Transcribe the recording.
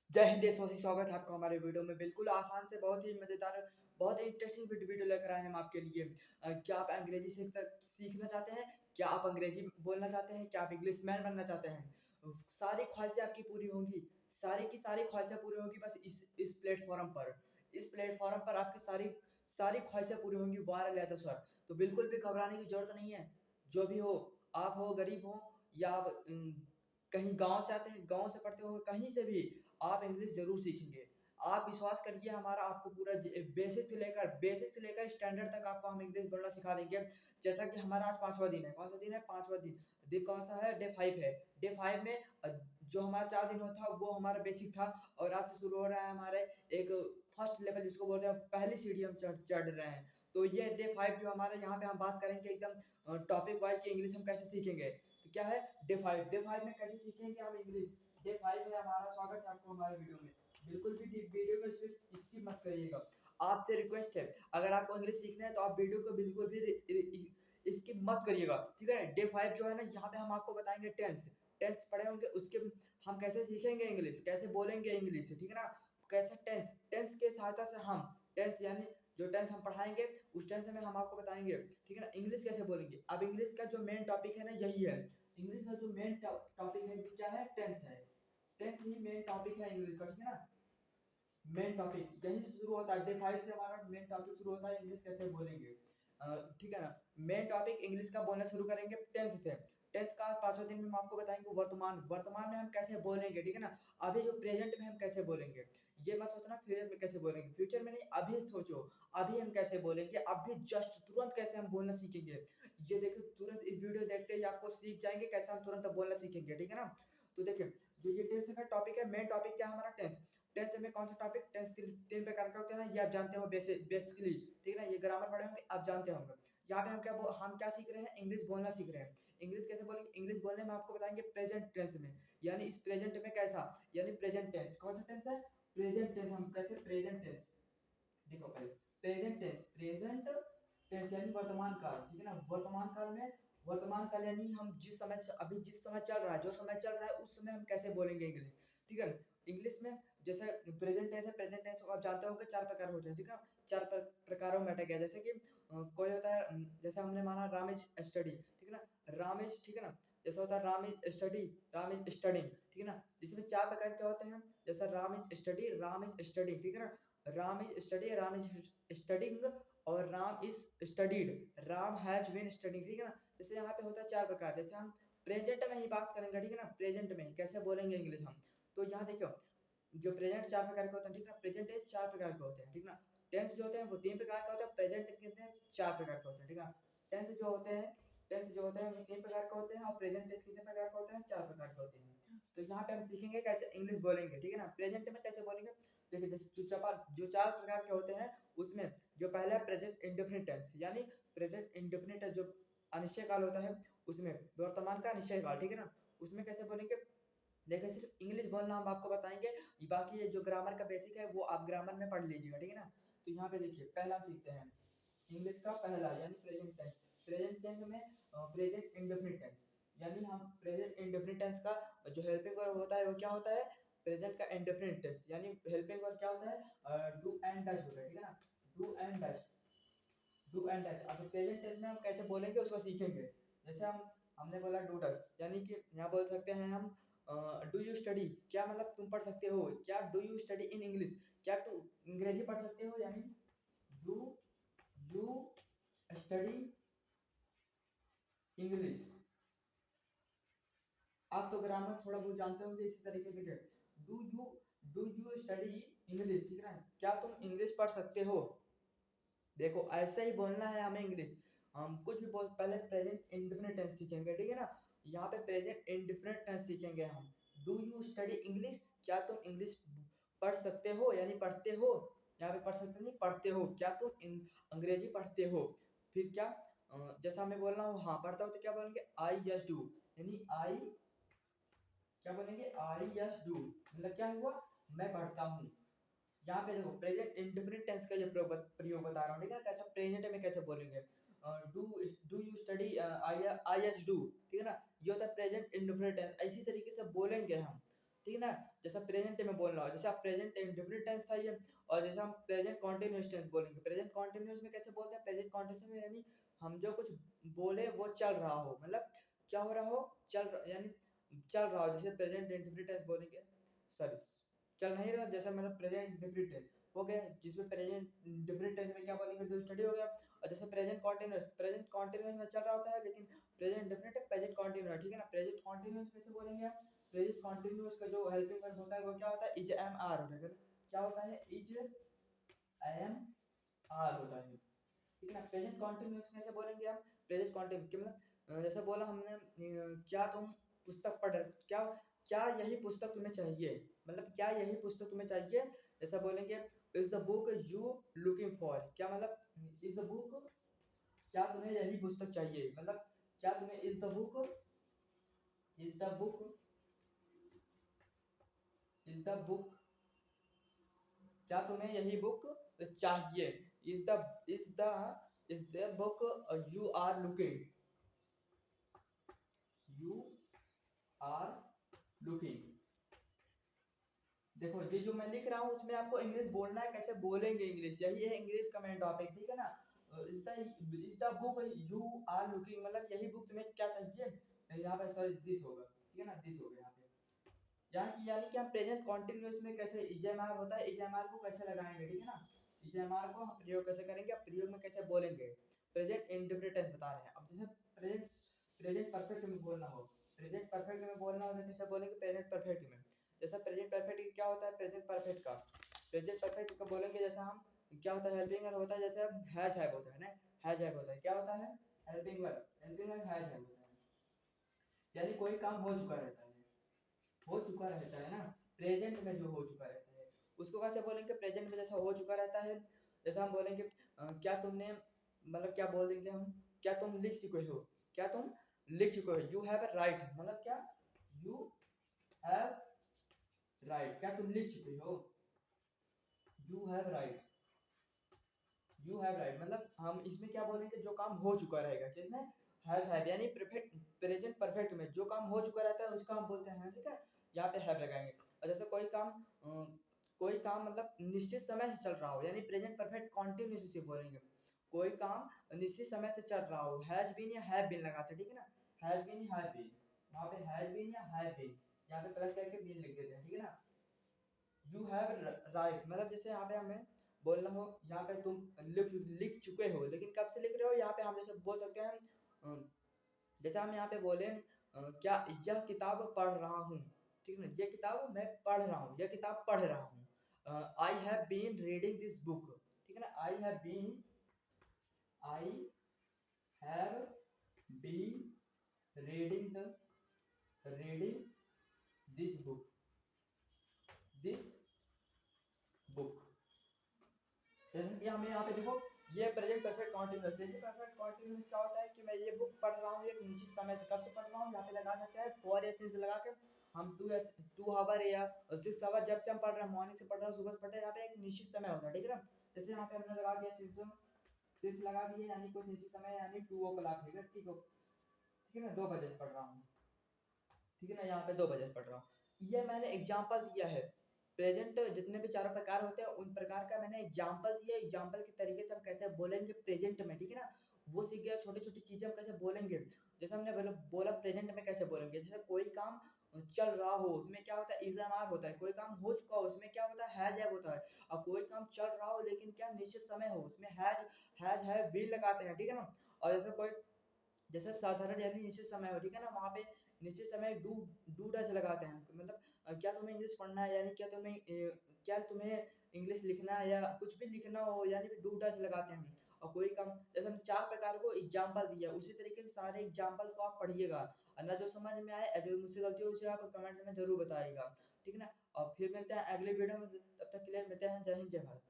जय हिंद देशवासी, स्वागत है आपका हमारे वीडियो में। बिल्कुल आसान से बहुत ही मज़ेदार, बहुत ही इंटरेस्टिंग वीडियो लेकर आए हैं हम आपके लिए। क्या आप अंग्रेजी सीखना चाहते हैं? क्या आप अंग्रेजी बोलना चाहते हैं? क्या आप इंग्लिशमैन बनना चाहते हैं? सारी ख्वाहिशें आपकी पूरी होंगी, सारी की सारी ख्वाहिशें पूरी होंगी बस इस प्लेटफॉर्म पर। इस प्लेटफॉर्म पर आपकी सारी सारी ख्वाहिशें पूरी होंगी वायरल या सर। तो बिल्कुल भी घबराने की जरूरत नहीं है। जो भी हो, आप हो गरीब हो या आप कहीं गांव से आते हैं, गांव से पढ़ते हो, कहीं से भी आप इंग्लिश ज़रूर सीखेंगे। आप विश्वास करिए, हमारा आपको पूरा बेसिक से लेकर स्टैंडर्ड तक आपको हम इंग्लिश बोलना सिखा देंगे। जैसा कि हमारा आज 5वां दिन है। कौन सा दिन है? 5वां दिन। दिन कौन सा है? डे 5 है। डे 5 में जो हमारा 4 दिन था वो हमारा बेसिक था, और आज से शुरू हो रहा है हमारे एक फर्स्ट लेवल, जिसको बोलते हैं पहली सीढ़ी हम चढ़ रहे हैं। तो ये डे 5 जो हमारा, यहाँ पे हम बात करेंगे एकदम टॉपिक वाइज कि इंग्लिश हम कैसे सीखेंगे। तो क्या है डे 5? डे 5 में कैसे सीखेंगे हम इंग्लिश? डे 5 में हमारा स्वागत है आपको हमारे वीडियो में। बिल्कुल भी वीडियो को स्किप मत करिएगा। आपसे रिक्वेस्ट है, अगर आपको इंग्लिश सीखना है तो आप वीडियो को बिल्कुल भी स्किप मत करिएगा, ठीक है। डे 5 जो है ना, यहाँ पे हम आपको बताएंगे टेंस। टेंस पढ़े होंगे, उसके हम कैसे सीखेंगे इंग्लिश, कैसे बोलेंगे इंग्लिश, ठीक है ना। कैसे टेंस टेंस के सहायता से हम टेंस यानी जो टेंस हम पढ़ाएंगे उस टेंस में हम आपको बताएंगे, ठीक है ना, इंग्लिश कैसे बोलेंगे। अब इंग्लिश का जो मेन टॉपिक है ना, यही है। इंग्लिश का जो मेन टॉपिक है वो क्या है? टेंस है। टेंस ही मेन टॉपिक है इंग्लिश का, ठीक है ना। मेन टॉपिक यहीं से शुरू होता है। डे 5 से हमारा मेन टॉपिक शुरू होता है, इंग्लिश कैसे बोलेंगे, ठीक है ना। मेन टॉपिक इंग्लिश का बोलना शुरू करेंगे टेंस से। टेंस का 5वां दिन में हम आपको बताएंगे वर्तमान। वर्तमान में हम कैसे बोलेंगे, ठीक है ना। अभी जो प्रेजेंट में हम कैसे बोलेंगे, ये मत सोचना फ्यूचर में कैसे बोलेंगे। फ्यूचर में नहीं, अभी सोचो, अभी हम कैसे बोलेंगे, अभी जस्ट तुरंत कैसे हम बोलना सीखेंगे। ये देखो, तुरंत इस वीडियो देखते ही आपको सीख जाएंगे कैसे हम तुरंत बोलना सीखेंगे, ठीक है ना। तो देखिए, जो ये टेंस का टॉपिक है, मेन टॉपिक क्या है हमारा? टेंस। टेंस में कौन सा टॉपिक? टेंस तीन प्रकार का होता है, ये आप जानते हो बेसिकली, ठीक है ना। ये ग्रामर पढ़े होंगे, आप जानते होंगे। यहाँ पे हम क्या सीख रहे हैं? इंग्लिश बोलना सीख रहे हैं। इंग्लिश कैसे बोलेंगे? इंग्लिश बोलने में आपको बताएंगे प्रेजेंट टेंस में, यानी इस प्रेजेंट में कैसा, यानी प्रेजेंट टेंस। कौन सा टेंस है? Present tense. हम कैसे प्रेजेंट टेंस, देखो पहले प्रेजेंट टेंस यानी वर्तमान काल, ठीक है ना। वर्तमान काल में, वर्तमान काल यानी हम जिस समय चल रहा है, जो समय चल रहा है उस समय हम कैसे बोलेंगे इंग्लिश, ठीक है। इंग्लिश में जैसे प्रेजेंट टेंस है, प्रेजेंट टेंस को आप जानते हो कि 4 प्रकार होते हैं, ठीक है। 4 प्रकारों में बांटा गया। जैसे कि कोई होता है, जैसे हमने माना राम इज स्टडी, ठीक है ना। राम इज, ठीक है ना। जैसा होता है Ram is study, Ram is studying, ठीक है ना। जिसमें 4 प्रकार के होते हैं, जैसा Ram is study, Ram is studying, ठीक है ना। Ram is study, Ram is studying, और Ram is studied, Ram has been studying, ठीक है ना। जैसे यहाँ पे होता है 4 प्रकार। जैसे हम प्रेजेंट में ही बात करेंगे, ठीक है ना। प्रेजेंट में कैसे बोलेंगे इंग्लिश हम, तो यहाँ देखो, जो प्रेजेंट 4 प्रकार के होते हैं, ठीक है ना। प्रेजेंट टेंस 4 प्रकार के होते हैं, ठीक है ना। टेंस जो होते हैं वो 3 प्रकार के होते हैं, प्रेजेंट टेंस कितने हैं? 4 प्रकार के होते हैं, ठीक है। टेंस जो होते हैं टेंस जो होते हैं वो 3 प्रकार के होते हैं, और प्रेजेंट टेंस कितने प्रकार के होते हैं? 4 प्रकार के होते हैं। तो यहाँ पे हम सीखेंगे कैसे इंग्लिश बोलेंगे, ठीक है ना। प्रेजेंट में कैसे बोलेंगे, देखिए जैसे जो 4 प्रकार के होते हैं उसमें जो पहला है प्रेजेंट इंडेफिनिट टेंस, यानी प्रेजेंट इंडेफिनिट जो अनिश्चय काल होता है, उसमें वर्तमान का अनिश्चय काल, ठीक है ना। उसमें कैसे बोलेंगे, देखिए सिर्फ इंग्लिश बोलना हम आपको बताएंगे, बाकी ये जो ग्रामर का बेसिक है वो आप ग्रामर में पढ़ लीजिएगा, ठीक है ना। तो यहाँ पे देखिए, पहला सीखते हैं इंग्लिश का पहला, यानी प्रेजेंट टेंस। प्रेजेंट टेंस में प्रेजेंट इंडेफिनिट टेंस, यानी हम प्रेजेंट इंडेफिनिट टेंस का जो हेल्पिंग वर्ब होता है वो क्या होता है? प्रेजेंट का इंडेफिनिट टेंस, यानी हेल्पिंग वर्ब क्या होता है? डू एंड डज होता है, ठीक है ना। Do and does, do and does. अब प्रेजेंट टेंस में हम कैसे बोलेंगे उसको सीखेंगे। जैसे हमने बोला डू डज, यानी कि यहाँ बोल सकते हैं हम डू यू स्टडी, क्या मतलब तुम पढ़ सकते हो, क्या do you study in English, क्या तू अंग्रेजी पढ़ सकते हो, यानी डू यू स्टडी इंग्लिश। आप तो ग्रामर थोड़ा बहुत जानते होंगे, इसी तरीके से do you do you study English, ठीक है ना, क्या तुम इंग्लिश पढ़ सकते हो। देखो ऐसे ही बोलना है हमें इंग्लिश। हम कुछ भी बोल, पहले प्रेजेंट इंडेफिनिट टेंस सीखेंगे, ठीक है ना। यहाँ पे प्रेजेंट इंडेफिनिट टेंस सीखेंगे हम। डू यू स्टडी इंग्लिश, क्या तुम इंग्लिश पढ़ सकते हो, यानी पढ़ते हो। यहाँ पे पढ़ सकते नहीं, पढ़ते हो, क्या तुम अंग्रेजी पढ़ते हो। फिर क्या, जैसा मैं बोल रहा हूँ, हाँ पढ़ता हूँ, तो क्या बोलेंगे? आई यस डू, यानी आई, क्या बोलेंगे? आई यस डू, मतलब क्या हुआ? मैं पढ़ता हूँ। यहाँ पे देखो प्रेजेंट इंडेफिनिट टेंस का ये प्रयोग बता रहा हूँ, ठीक है। कैसा प्रेजेंट में कैसे बोलेंगे? Do do you study I I S do, ठीक है ना। ये होता है प्रेजेंट इंडेफिनिट टेंस, इसी तरीके से बोलेंगे हम, ठीक है ना? जैसा प्रेजेंट में बोलना हो, जैसे आप प्रेजेंट इंडेफिनिट टेंस था ये, और जैसे हम प्रेजेंट कंटीन्यूअस टेंस बोलेंगे। प्रेजेंट कंटीन्यूअस में कैसे बोलते हैं? प्रेजेंट कंटीन्यूअस में यानी हम जो कुछ बोले वो चल रहा हो, मतलब क्या हो रहा हो, यानी चल रहा हो। जैसे प्रेजेंट इंडेफिनिट टेंस बोलेंगे, सॉरी, चल नहीं रहा, जैसे मतलब प्रेजेंट इंडेफिनिट टेंस हो गया, जिसमें प्रेजेंट इंडेफिनिट टेंस में क्या बोलेंगे, जो स्टडी हो गया। और जैसे प्रेजेंट कॉन्टिन्यूस में चल रहा होता है, लेकिन प्रेजेंट इंडेफिनिट प्रेजेंट कॉन्टिन्यूस, ठीक है ना? प्रेजेंट कॉन्टिन्यूस कैसे बोलेंगे आप? प्रेजेंट कॉन्टिन्यूस का जो हेल्पिंग वर्ब होता है वो क्या होता है? इज एम आर होता है। क्या होता है? इज एम आर होता है, ठीक है ना? प्रेजेंट कॉन्टिन्यूस कैसे बोलेंगे आप? प्रेजेंट कॉन्टिन्यूस के मतलब जैसे बोला हमने क्या तुम पुस्तक पढ़ क्या क्या यही पुस्तक तुम्हें चाहिए, मतलब क्या यही पुस्तक तुम्हें चाहिए, जैसा बोलेंगे is the book you looking for. क्या मतलब इज द बुक, क्या तुम्हें यही पुस्तक चाहिए, मतलब क्या तुम्हें is the book is the book क्या तुम्हें यही बुक चाहिए। Is the is the is the book you are looking, you are looking. देखो ये जो मैं लिख रहा हूँ उसमें आपको इंग्लिश बोलना है, कैसे बोलेंगे इंग्लिश, यही है इंग्लिश का मेन टॉपिक, ठीक है ना? Is the book you are looking, मतलब यही बुक तुम्हें क्या चाहिए, यहाँ पे सॉरी दिस होगा, ठीक है ना? दिस होगा यहाँ पे। यानी कि हम प्रेजेंट कॉन्टिन्यूअस में कैसे ईएमआर होता है, ईएमआर को कैसे लगाएंगे, ठीक है ना? ईएमआर को हम प्रयोग कैसे करेंगे, अब प्रयोग में कैसे बोलेंगे, प्रेजेंट इंडेफिनिट टेंस बता रहे हैं। अब जैसे प्रेजेंट प्रेजेंट परफेक्ट में बोलना हो, प्रेजेंट परफेक्ट में बोलना हो तो कैसे बोलेंगे? प्रेजेंट परफेक्ट में। जैसा प्रेजेंट परफेक्ट क्या होता है? प्रेजेंट परफेक्ट का बोलेंगे, जैसा हम क्या होता है, हेल्पिंग वर्ब होता है, जैसे अब हैज होता है ना, हैज होता है, क्या होता है? हेल्पिंग वर्ब हैज होता है, यानी कोई काम हो चुका रहता है, हो चुका रहता है ना, प्रेजेंट में जो हो चुका रहता है उसको कैसे बोलेंगे? प्रेजेंट में जैसा हो चुका रहता है, जैसा हम बोलेंगे क्या तुमने, मतलब क्या बोल देंगे हम, क्या तुम लिख चुके हो, क्या तुम लिख चुके हो, यू हैव राइट, मतलब क्या, यू हैव राइट, क्या तुम लिख चुके हो, you have right, you have right, मतलब हम इसमें क्या बोलेंगे, जो काम हो चुका रहेगा, किसमें? हैव, यानी परफेक्ट, प्रेजेंट परफेक्ट में जो काम हो चुका रहता है उसका हम बोलते हैं, ठीक है? यहाँ पे हैव लगाएंगे। और जैसे कोई काम मतलब निश्चित समय से चल रहा हो, यानी प्रेजेंट परफेक्ट कॉन्टिन्यूस से बोलेंगे। कोई काम निश्चित समय से चल रहा हो, हैज बीन या हैव बीन लगाते हैं, ठीक है ना? हैज बीन या हैव बीन, वहाँ पे हैज बीन या हैव बीन, यहाँ पे प्लस करके बीन लिख देते हैं, ठीक है ना? यू हैव राइट, मतलब जैसे यहाँ पे हमें बोलना हो, यहाँ पे तुम लिख चुके हो, लेकिन कब से लिख रहे हो, यहाँ पे हम जैसे बोल सकते हैं जैसे हम यहाँ पे बोले क्या यह किताब पढ़ रहा हूँ, ठीक है ना? ये किताब मैं पढ़ रहा हूँ, यह किताब पढ़ रहा हूँ, I have been reading this book, ठीक है ना? I have been reading this book. जैसे कि हमें यहाँ पे देखो, ये present perfect continuous, present perfect continuous क्या होता है कि मैं ये बुक पढ़ रहा हूँ एक निश्चित समय से, कब से पढ़ रहा हूँ, यहाँ पे लगा सकते हैं फॉर या सिंस लगा के, हम 2 आवर या 6 आवर जब से हम पढ़ रहे हैं, मॉर्निंग से पढ़ रहे हैं, सुबह से पढ़ रहे हैं, यहाँ पे एक निश्चित समय होता है, ठीक है ना? जैसे यहाँ पे हमने लगा दिया सिंस, सिंस लगा दिए यानी कुछ निश्चित समय, यानी 2 o'clock, ठीक है, ठीक है ना? 2 बजे से पढ़ रहा हूँ, ठीक है ना? यहाँ पे 2 बजे से पढ़ रहा हूँ, ये मैंने एग्जाम्पल दिया है। प्रेजेंट जितने भी चारों प्रकार होते हैं उन प्रकार का मैंने एग्जाम्पल दिया, एग्जाम्पल के तरीके से हम कैसे बोलेंगे प्रेजेंट में, ठीक है ना? वो सीख गया, छोटी छोटी चीजें हम कैसे बोलेंगे, जैसे हमने बोला प्रेजेंट में कैसे बोलेंगे, जैसे कोई काम चल रहा हो उसमें क्या होता है, इज एम आर होता है, कोई काम हो चुका हो उसमें क्या होता है, हैज हैव होता है, और कोई काम चल रहा हो लेकिन क्या निश्चित समय हो उसमें हैज हैव भी लगाते हैं, ठीक है ना? और जैसे कोई, जैसे साधारण यानी निश्चित समय हो, ठीक है ना? वहाँ पे निश्चित समय डू डज लगाते हैं, मतलब क्या तुम्हें इंग्लिश पढ़ना है, यानी क्या तुम्हें इंग्लिश लिखना है या कुछ भी लिखना हो, यानी डू डज लगाते हैं। और कोई काम, जैसे हम 4 प्रकार को एग्जाम्पल दिया, उसी तरीके से सारे एग्जाम्पल को आप पढ़िएगा, और ना जो समझ में आए, जो मुझसे गलती हो उसे आप कमेंट में जरूर बताइएगा, ठीक है ना? और फिर मिलते हैं अगले वीडियो में, तब तक के लिए मिलते हैं, जय हिंद जय भारत।